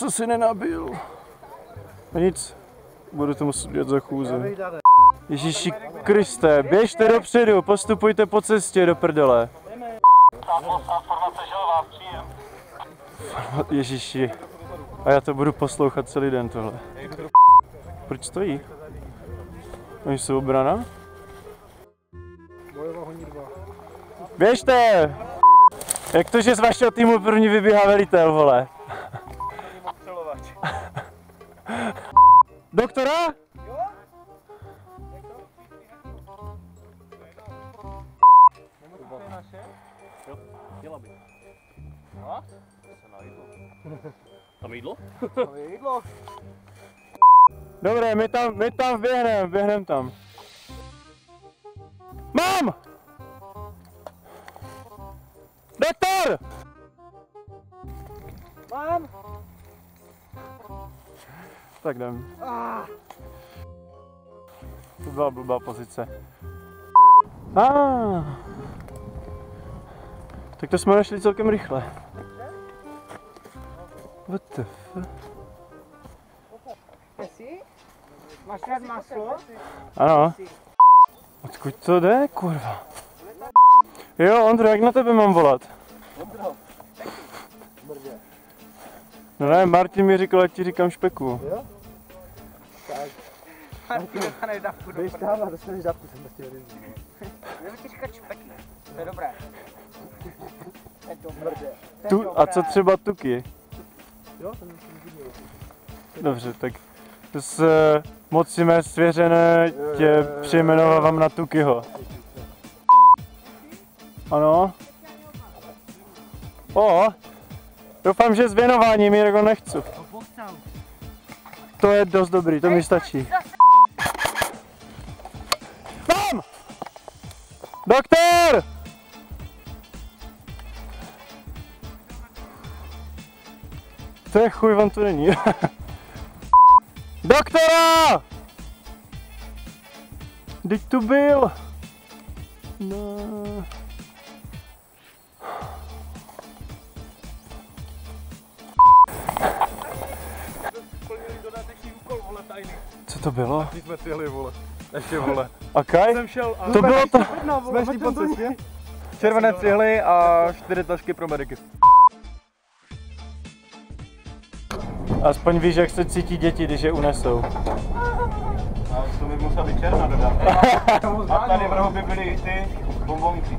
maso si nenabil. A nic, budu to muset dělat za chůze. Ježíši Kriste, běžte dopředu, postupujte po cestě do prdele. Ježíši, a já to budu poslouchat celý den tohle. Proč stojí? Oni jsou obrana? Běžte! Jak to, že z vašeho týmu první vybíhá velitel, vole? Doktora? Tam jídlo? Dobré, my tam běhneme tam. Mám! Doktor! Mám! Tak jdem. To byla blbá pozice. Tak to jsme našli celkem rychle. What the fuck? Máš rád maslo? Ano. Odkud to jde, kurva? Jo, Ondro, jak na tebe mám volat? No ne, Martin mi říkal, ať ti říkám Špeku. Jo? Tak. Martin, dostaneš dávku. Běž tam a dostaneš dávku, jsem chtěl říct. Můžu ti říkat Špeky, to je dobré. A co třeba Tuky? Jo, to myslím, že Dobře, tak s moci mé svěřené tě přejmenovávám na Tukyho. Ano? Doufám, že s věnováním, jinak ho nechci. To je dost dobrý, to mi stačí. Mám! Doktor! To je chuj, vám tu není. Doktora! Vždyť tu byl. No. Co to bylo? My jsme přijeli, vole. Ještě, vole. A kaj? Jsem šel a... To bylo to. Jsme šli po cestě. Červené cihly a 4 tašky pro mediky. Aspoň víš, jak se cítí děti, když je unesou. A to by musela být černá dodat. A tady v rohu by byly ty bombonky.